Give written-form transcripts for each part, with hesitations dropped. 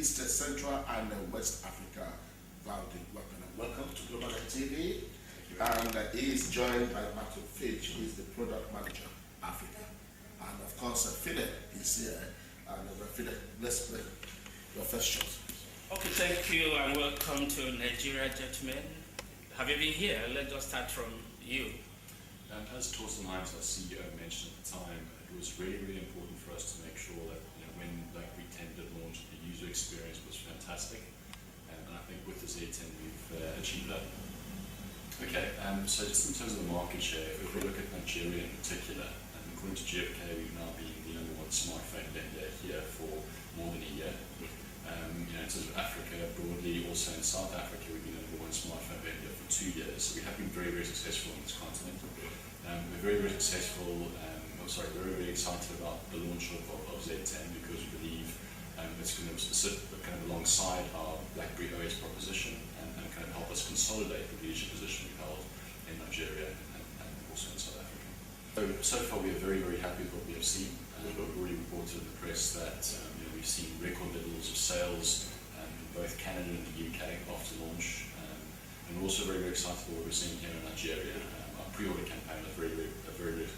East, Central and West Africa. Welcome to Global Net TV. And he is joined by Matthew Fitch, who is the Product Manager, Africa. And of course, Fidel is here. And Fidel, let's play your first shot. Okay, thank you and welcome to Nigeria, gentlemen. Have you been here? Let's just start from you. As Torsten Hines, our CEO, mentioned at the time, it was really important for us to make sure that when BlackBerry 10 did launch, the user experience was fantastic. And I think with the Z10 we've achieved that. Okay, so just in terms of the market share, if we look at Nigeria in particular, according to GfK, we've now been the #1 smartphone vendor here for more than a year. In terms of Africa broadly, also in South Africa, we've been #1 smartphone vendor for 2 years. So we have been very successful on this continent. We're very successful, very excited about the launch of Z10 because we believe it's going to sit kind of alongside our BlackBerry OS proposition and kind of help us consolidate the leadership position we've held in Nigeria and also in South Africa. So far we are very happy with what we have seen. We've already reported in the press that we've seen record levels of sales in both Canada and the UK after launch. And we're also very excited about what we're seeing here in Nigeria. Our pre-order campaign was very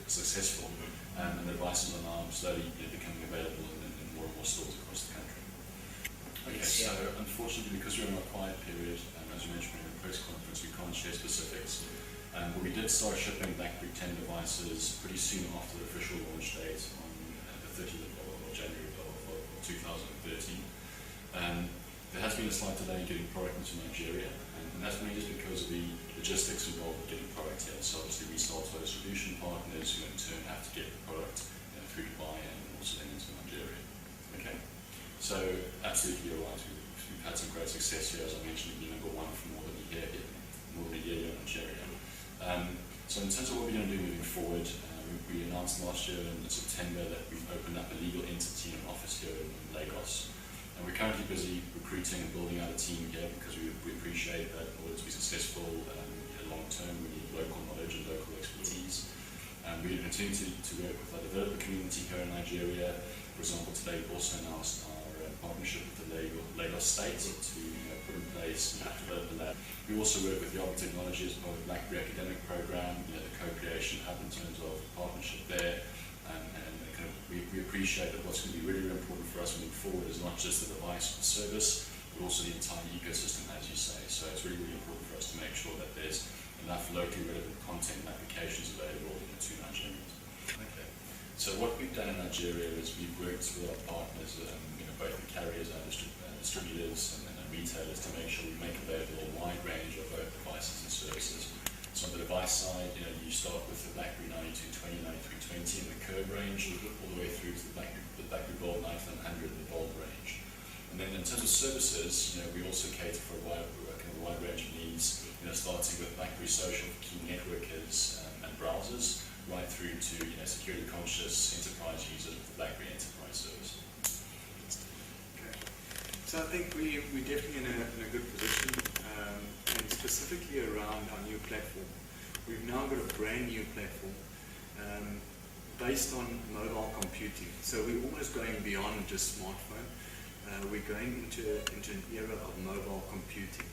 successful, and the devices are now slowly becoming available in more and more stores across the country. Okay, so unfortunately, because we're in a quiet period, as you mentioned in the press conference, we can't share specifics. But we did start shipping BlackBerry 10 devices pretty soon after the official launch date on the 30th of January of 2013. There has been a slight delay in getting product into Nigeria, and that's mainly just because of the logistics involved in getting product here. So obviously we sell to our distribution partners who in turn have to get the product through Dubai and also then into Nigeria. Okay, so absolutely you're right. We've had some great success here, as I mentioned, being #1 for more than a year here in Nigeria. So in terms of what we're going to do moving forward, we announced last year in September that we've opened up a legal entity and office here in Lagos. And we're currently busy recruiting and building out a team here because we appreciate that in order to be successful long term, we need local knowledge and local expertise. We continue to work with our developer community here in Nigeria. For example, today we've also announced our partnership with the Lagos State to put in place an app developer lab. We also work with the Arbor Technology as part of the BlackBerry academic program, the co-creation hub in terms of partnership there. We appreciate that what's going to be really important for us moving forward is not just the device or the service, but also the entire ecosystem, as you say. So it's really important for us to make sure that there's enough locally relevant content and applications available to Nigerians. Okay. So what we've done in Nigeria is we've worked with our partners, both the carriers and distributors and retailers, to make sure we make available a wide range of both devices and services. So on the device side, you start with the BlackBerry 9220, 9320 in the curve range, all the way through to the BlackBerry Bold 9100 in the Bold range. And then in terms of services, we also cater for a wide range of needs, starting with BlackBerry Social for key networkers and browsers, right through to security conscious enterprise users with the BlackBerry Enterprise service. Okay. So I think we're definitely in a good position. And specifically around our new platform. We've now got a brand new platform based on mobile computing. So we're almost going beyond just smartphone. We're going into an era of mobile computing.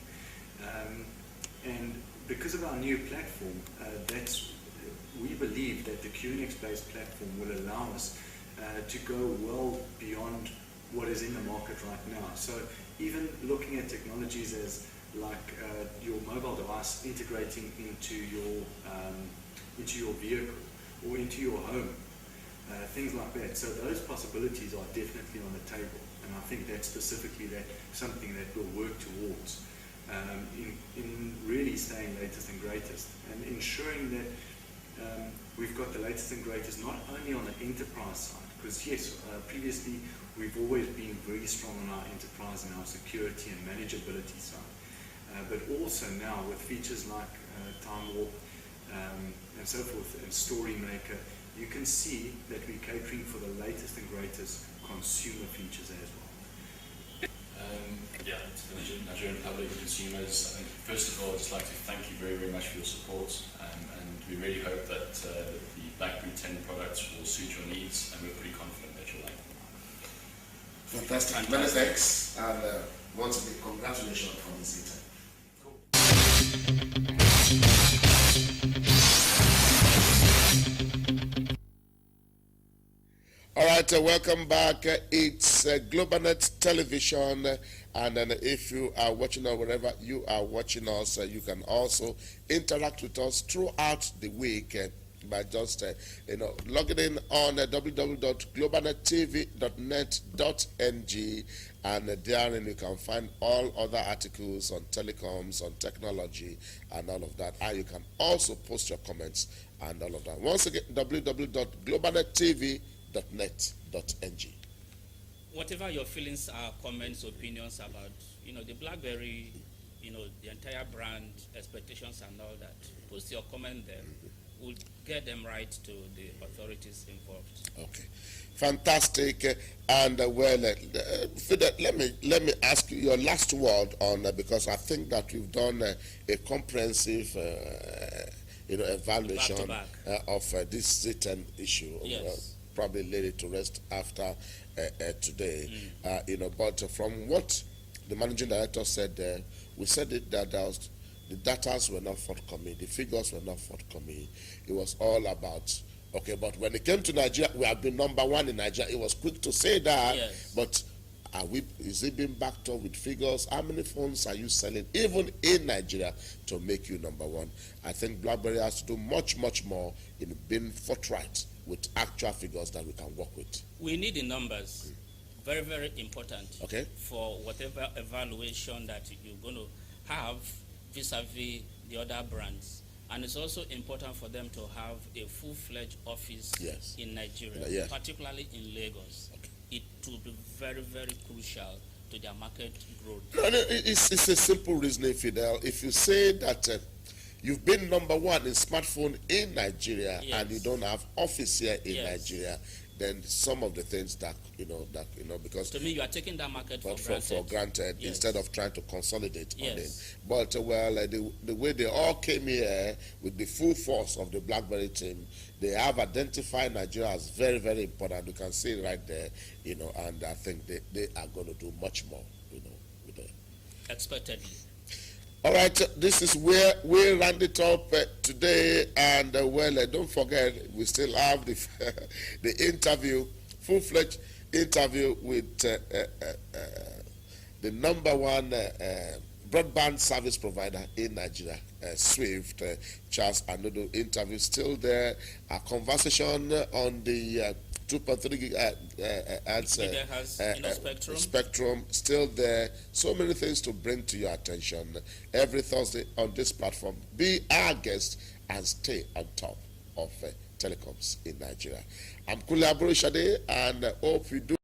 And because of our new platform, we believe that the QNX-based platform will allow us to go well beyond what is in the market right now. So even looking at technologies like your mobile device integrating into your vehicle or into your home, things like that. So those possibilities are definitely on the table, and I think that's specifically something that we'll work towards in really staying latest and greatest and ensuring that we've got the latest and greatest not only on the enterprise side, because yes, previously we've always been very strong on our enterprise and our security and manageability side. But also now with features like Time Warp and so forth and Story Maker, you can see that we're catering for the latest and greatest consumer features as well. To the Nigerian public and consumers, I think first of all I'd just like to thank you very much for your support, and we really hope that the BlackBerry 10 products will suit your needs, and we're pretty confident that you'll like them. Fantastic. Many thanks. And Once again, congratulations on the Z10. All right, welcome back. It's GlobalNet Television, and then if you are watching us wherever you are watching us, you can also interact with us throughout the week by just logging in on www.globalnettv.net.ng, and therein you can find all other articles on telecoms, on technology, and all of that. And you can also post your comments and all of that. Once again, www.globalnettv.net.ng. Whatever your feelings are, comments, opinions about, the BlackBerry, the entire brand, expectations and all that, post your comment there. We'll get them right to the authorities involved. Okay, fantastic. And Fidel, let me ask you your last word on because I think that we've done a comprehensive evaluation Back-to-back. of this Z10 issue. Yes. Probably laid it to rest after today. But from what the managing director said there, we said it that the data were not forthcoming, the figures were not forthcoming. It was all about, okay, but when it came to Nigeria, we have been number one in Nigeria. It was quick to say that, yes. But is it being backed up with figures? How many phones are you selling, even in Nigeria, to make you number one? I think BlackBerry has to do much, much more in being forthright with actual figures that we can work with. We need the numbers. Very, very important. Okay. For whatever evaluation that you're going to have vis-a-vis the other brands. And it's also important for them to have a full-fledged office Yes. in Nigeria, Yeah. particularly in Lagos. Okay. It will be very, very crucial to their market growth. No, it's a simple reasoning, Fidel. If you say that you've been number one in smartphone in Nigeria, yes. and you don't have office here in yes. Nigeria, then some of the things that because To me, you are taking that market for for granted yes. instead of trying to consolidate yes. on it. But the way they all came here with the full force of the BlackBerry team, they have identified Nigeria as very, very important. You can see it right there, and I think they are going to do much more, with it. Expectedly. All right, this is where we round it up today, and don't forget, we still have the interview, full-fledged interview with the number one broadband service provider in Nigeria, Swift, Charles Anodo. Interview still there. A conversation on the 2.3 Spectrum. Spectrum still there. So many things to bring to your attention every Thursday on this platform. Be our guest and stay on top of telecoms in Nigeria. I'm Kule Shade, and hope you do.